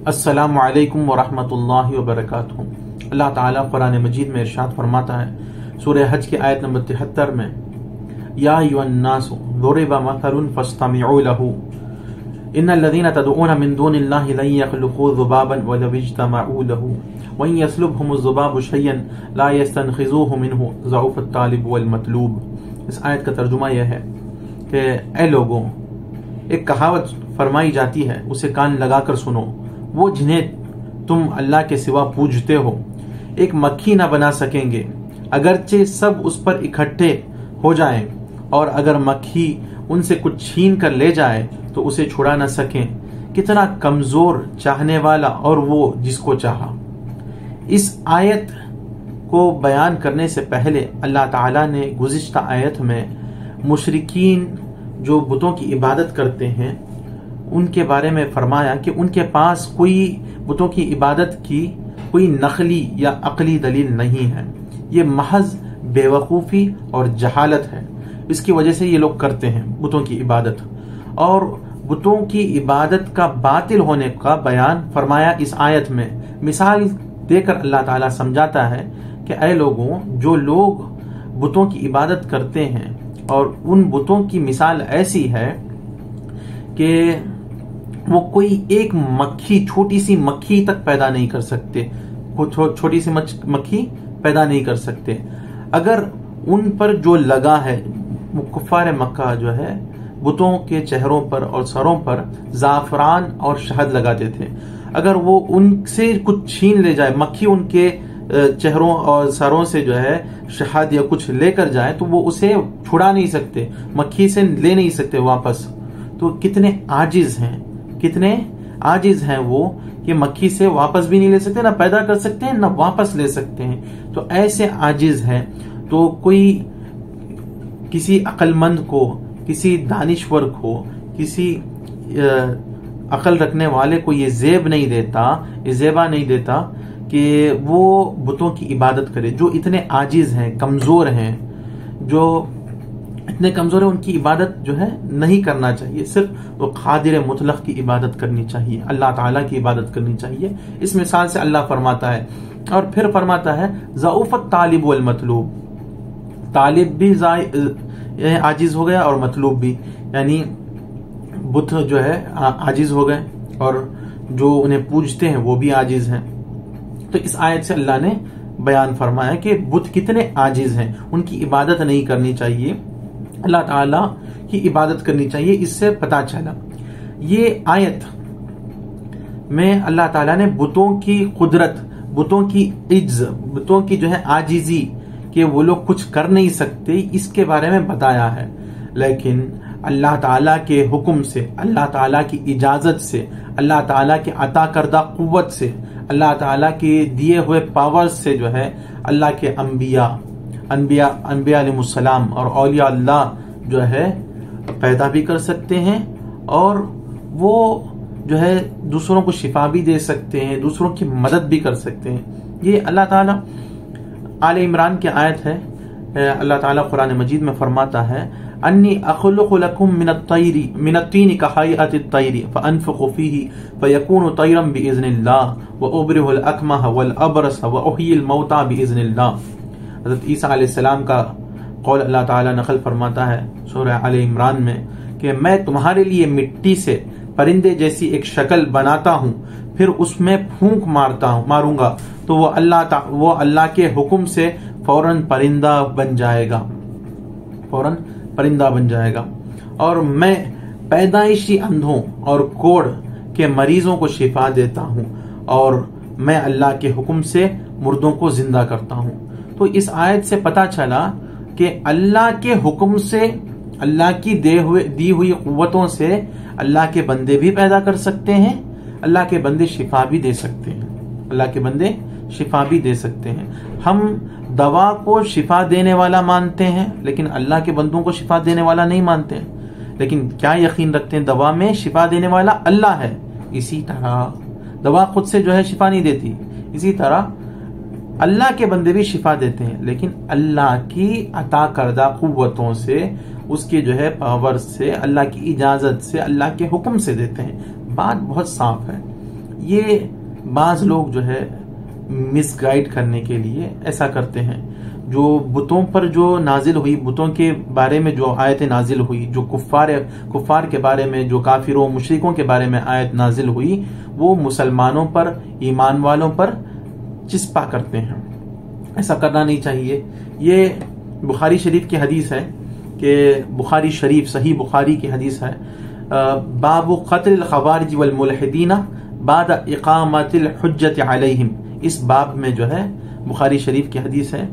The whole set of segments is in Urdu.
السلام علیکم ورحمۃ اللہ وبرکاتہ۔ اللہ تعالیٰ قرآن مجید میں ارشاد فرماتا ہے سورہ حج کی آیت نمبر 73 میں، یا ایھا الناس ضرب مثل فاستمعوا له ان الذين تدعون من دون الله لن يخلقوا ذبابا ولو اجتمعوا له وان يسلبهم الذباب شيئا لا يستنقذوه منه ضعف الطالب والمطلوب۔ اس آیت کا ترجمہ یہ ہے کہ اے لوگوں، ایک کہاوت فرمائی جاتی ہے، اسے کان لگا کر سنو۔ وہ جنہیں تم اللہ کے سوا پوجتے ہو ایک مکھی نہ بنا سکیں گے، اگرچہ سب اس پر اکٹھے ہو جائیں، اور اگر مکھی ان سے کچھ چھین کر لے جائے تو اسے چھڑا نہ سکیں۔ کتنا کمزور چاہنے والا اور وہ جس کو چاہا۔ اس آیت کو بیان کرنے سے پہلے اللہ تعالیٰ نے گزشتہ آیت میں مشرکین جو بتوں کی عبادت کرتے ہیں ان کے بارے میں فرمایا کہ ان کے پاس کوئی بتوں کی عبادت کی کوئی نقلی یا عقلی دلیل نہیں ہے، یہ محض بے وقوفی اور جہالت ہے۔ اس کی وجہ سے یہ لوگ کرتے ہیں بتوں کی عبادت، اور بتوں کی عبادت کا باطل ہونے کا بیان فرمایا اس آیت میں۔ مثال دے کر اللہ تعالیٰ سمجھاتا ہے کہ اے لوگوں، جو لوگ بتوں کی عبادت کرتے ہیں اور ان بتوں کی مثال ایسی ہے کہ وہ کوئی ایک مکھی، چھوٹی سی مکھی تک پیدا نہیں کر سکتے، چھوٹی سی مکھی پیدا نہیں کر سکتے۔ اگر ان پر جو لگا ہے، کفار مکہ جو ہے بتوں کے چہروں پر اور سروں پر زعفران اور شہد لگاتے تھے، اگر وہ ان سے کچھ چھین لے جائے، مکھی ان کے چہروں اور سروں سے جو ہے شہد یا کچھ لے کر جائے تو وہ اسے چھڑا نہیں سکتے، مکھی سے لے نہیں سکتے واپس۔ تو کتنے عاجز ہیں وہ کہ مکھی سے واپس بھی نہیں لے سکتے، نہ پیدا کر سکتے ہیں نہ واپس لے سکتے ہیں۔ تو ایسے عاجز ہیں، تو کوئی کسی عقل مند کو، کسی دانشور کو، کسی عقل رکھنے والے کو یہ زیبا نہیں دیتا کہ وہ بتوں کی عبادت کرے۔ جو اتنے عاجز ہیں، کمزور ہیں، جو اتنے کمزور ہیں، ان کی عبادت جو ہے نہیں کرنا چاہیے، صرف وہ قادر مطلق کی عبادت کرنی چاہیے، اللہ تعالیٰ کی عبادت کرنی چاہیے۔ اس مثال سے اللہ فرماتا ہے، اور پھر فرماتا ہے ضعف الطالب والمطلوب، طالب بھی عاجز ہو گیا اور مطلوب بھی، یعنی بت جو ہے عاجز ہو گئے اور جو انہیں پوجتے ہیں وہ بھی عاجز ہیں۔ تو اس آیت سے اللہ نے بیان فرمایا کہ بت کتنے عاجز ہیں، ان کی عبادت نہیں کرنی چاہیے، اللہ تعالیٰ کی عبادت کرنی چاہیے۔ اس سے پتہ چلا یہ آیت میں اللہ تعالیٰ نے بتوں کی قدرت، بتوں کی عجز، بتوں کی جو ہے عاجزی کہ وہ لوگ کچھ کر نہیں سکتے، اس کے بارے میں بتایا ہے۔ لیکن اللہ تعالیٰ کے حکم سے، اللہ تعالیٰ کی اجازت سے، اللہ تعالیٰ کے عطا کردہ قوت سے، اللہ تعالیٰ کے دیے ہوئے پاور سے جو ہے اللہ کے انبیاء علیہ السلام اور اولیاء اللہ جو ہے پیدا بھی کر سکتے ہیں، اور وہ جو ہے دوسروں کو شفا بھی دے سکتے ہیں، دوسروں کی مدد بھی کر سکتے ہیں۔ یہ اللہ تعالیٰ آل عمران کی آیت ہے۔ اللہ تعالیٰ قرآن مجید میں فرماتا ہے انی اخلق لکم من الطین کہیئۃ الطیر فانفخ فیہ فیکون طیرا باذن اللہ وابرئ الاکمہ والابرص واحیی الموتى باذن اللہ۔ حضرت عیسیٰ علیہ السلام کا قول اللہ تعالیٰ نقل فرماتا ہے سورہ آل عمران میں کہ میں تمہارے لیے مٹی سے پرندے جیسی ایک شکل بناتا ہوں، پھر اس میں پھونک ماروں گا تو وہ اللہ کے حکم سے فوراً پرندہ بن جائے گا، اور میں پیدائشی اندھوں اور کوڑ کے مریضوں کو شفا دیتا ہوں، اور میں اللہ کے حکم سے مردوں کو زندہ کرتا ہوں۔ تو اس آیت سے پتہ چلا کہ اللہ کے حکم سے، اللہ کی دی ہوئی قوتوں سے اللہ کے بندے بھی پیدا کر سکتے ہیں، اللہ کے بندے شفا بھی دے سکتے ہیں۔ ہم دوا کو شفا دینے والا مانتے ہیں لیکن اللہ کے بندوں کو شفا دینے والا نہیں مانتے ہیں، لیکن کیا یقین رکھتے ہیں دوا میں شفا دینے والا اللہ ہے۔ اسی طرح دوا خود سے جو ہے شفا نہیں دیتی، اسی طرح اللہ کے بندے بھی شفا دیتے ہیں، لیکن اللہ کی عطا کردہ قوتوں سے، اس کے جو ہے پاور سے، اللہ کی اجازت سے، اللہ کے حکم سے دیتے ہیں۔ بات بہت صاف ہے۔ یہ بعض لوگ جو ہے مس گائیڈ کرنے کے لیے ایسا کرتے ہیں. جو بتوں پر جو نازل ہوئی، بتوں کے بارے میں جو آیت نازل ہوئی، جو کفار کے بارے میں، جو کافروں مشرکوں کے بارے میں آیت نازل ہوئی، وہ مسلمانوں پر، ایمان والوں پر چسپا کرتے ہیں. ایسا کرنا نہیں چاہیے. یہ بخاری شریف کی حدیث ہے کہ بخاری شریف صحیح بخاری کی حدیث ہے، باب قتل الخوارج والملحدین بعد اقامت الحجت علیہم. اس باب میں جو ہے بخاری شریف کی حدیث ہے،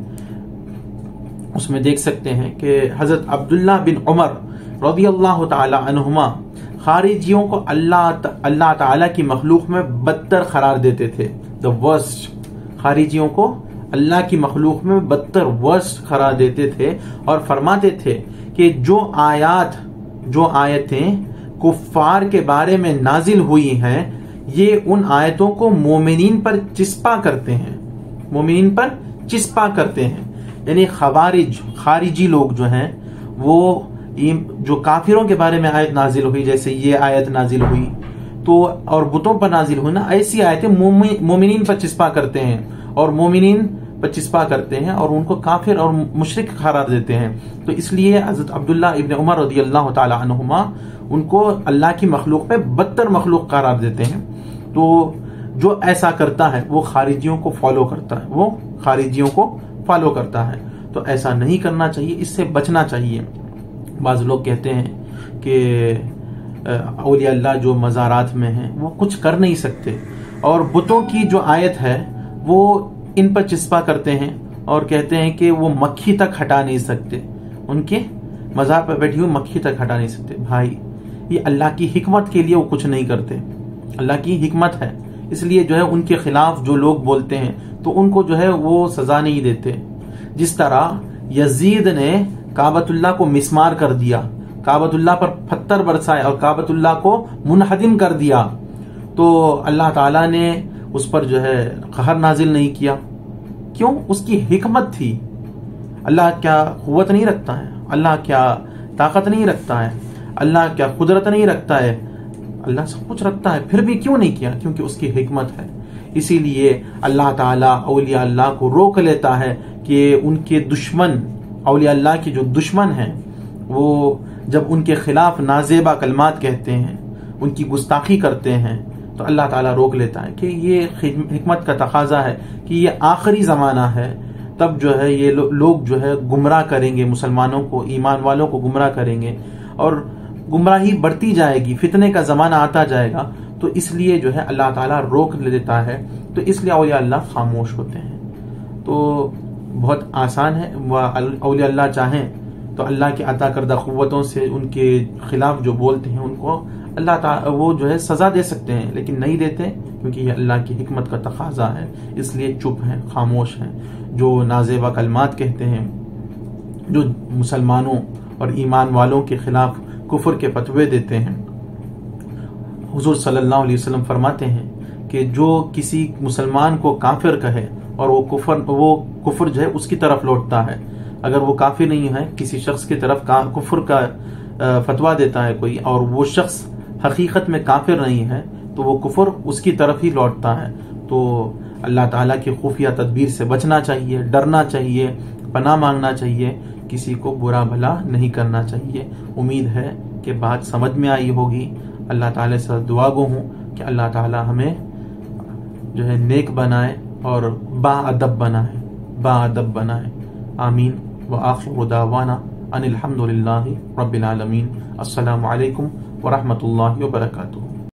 اس میں دیکھ سکتے ہیں کہ حضرت عبداللہ بن عمر رضی اللہ تعالی عنہما خارجیوں کو اللہ تعالی کی مخلوق میں بدتر قرار دیتے تھے. The worst. خارجیوں کو اللہ کی مخلوق میں بدتر ورسٹ قرار دیتے تھے اور فرماتے تھے کہ جو آیتیں کفار کے بارے میں نازل ہوئی ہیں، یہ ان آیتوں کو مومنین پر چسپا کرتے ہیں. مومنین پر چسپا کرتے ہیں. یعنی خارجی لوگ جو ہیں، وہ جو کافروں کے بارے میں آیت نازل ہوئی، جیسے یہ آیت نازل ہوئی تو اور بتوں پر نازل ہوئی نا، ایسی آیتیں مومنین پر چسپا کرتے ہیں اور مومنین پر چسپا کرتے ہیں اور ان کو کافر اور مشرک قرار دیتے ہیں. تو اس لیے حضرت عبداللہ ابن عمر رضی اللہ تعالی عنہما ان کو اللہ کی مخلوق میں بدتر مخلوق قرار دیتے ہیں. تو جو ایسا کرتا ہے وہ خارجیوں کو فالو کرتا ہے. تو ایسا نہیں کرنا چاہیے، اس سے بچنا چاہیے. بعض لوگ کہتے ہیں کہ اولیاء اللہ جو مزارات میں ہیں وہ کچھ کر نہیں سکتے، اور بتوں کی جو آیت ہے وہ ان پر چسپا کرتے ہیں اور کہتے ہیں کہ وہ مکھی تک ہٹا نہیں سکتے، ان کے مزار پر بیٹھی ہوئی مکھی تک ہٹا نہیں سکتے. بھائی، یہ اللہ کی حکمت کے لیے وہ کچھ نہیں کرتے. اللہ کی حکمت ہے، اس لیے جو ہے ان کے خلاف جو لوگ بولتے ہیں تو ان کو جو ہے وہ سزا نہیں دیتے. جس طرح یزید نے کعبۃ اللہ کو مسمار کر دیا، کعبۃ اللہ پر پتھر برسائے اور کعبۃ اللہ کو منہدم کر دیا، تو اللہ تعالیٰ نے اس پر جو ہے قہر نازل نہیں کیا. کیوں؟ اس کی حکمت تھی. اللہ کیا قوت نہیں رکھتا ہے؟ اللہ کیا طاقت نہیں رکھتا ہے؟ اللہ کیا قدرت نہیں رکھتا ہے؟ اللہ سب کچھ رکھتا ہے، پھر بھی کیوں نہیں کیا؟ کیونکہ اس کی حکمت ہے. اسی لیے اللہ تعالیٰ اولیاء اللہ کو روک لیتا ہے کہ ان کے دشمن، اولیاء اللہ کے جو دشمن ہیں، وہ جب ان کے خلاف نازیبا کلمات کہتے ہیں، ان کی گستاخی کرتے ہیں، تو اللہ تعالیٰ روک لیتا ہے کہ یہ حکمت کا تقاضا ہے کہ یہ آخری زمانہ ہے. تب جو ہے یہ لوگ جو ہے گمراہ کریں گے، مسلمانوں کو، ایمان والوں کو گمراہ کریں گے، اور گمراہی بڑھتی جائے گی، فتنے کا زمانہ آتا جائے گا. تو اس لیے جو ہے اللہ تعالیٰ روک لیتا ہے. تو اس لیے اولیاء اللہ خاموش ہوتے ہیں. تو بہت آسان ہے، اولیاء اللہ چاہیں تو اللہ کی عطا کردہ قوتوں سے ان کے خلاف جو بولتے ہیں ان کو اللہ تعالیٰ وہ جو ہے سزا دے سکتے ہیں، لیکن نہیں دیتے کیونکہ یہ اللہ کی حکمت کا تقاضا ہے. اس لیے چپ ہیں، خاموش ہیں. جو نازیبا کلمات کہتے ہیں، جو مسلمانوں اور ایمان والوں کے خلاف کفر کے فتوے دیتے ہیں، حضور صلی اللہ علیہ وسلم فرماتے ہیں کہ جو کسی مسلمان کو کافر کہے اور وہ کفر جو ہے اس کی طرف لوٹتا ہے، اگر وہ کافر نہیں ہے، کسی شخص کی طرف کفر کا فتویٰ دیتا ہے کوئی، اور وہ شخص حقیقت میں کافر نہیں ہے، تو وہ کفر اس کی طرف ہی لوٹتا ہے. تو اللہ تعالیٰ کی خفیہ تدبیر سے بچنا چاہیے، ڈرنا چاہیے، پناہ مانگنا چاہیے، کسی کو برا بھلا نہیں کرنا چاہیے. امید ہے کہ بات سمجھ میں آئی ہوگی. اللہ تعالیٰ سے دعا گو ہوں کہ اللہ تعالیٰ ہمیں جو ہے نیک بنائے اور با ادب بنائے. آمین. وآخر دعوانا ان الحمد للہ رب العالمین. السلام علیکم ورحمۃ اللہ وبرکاتہ.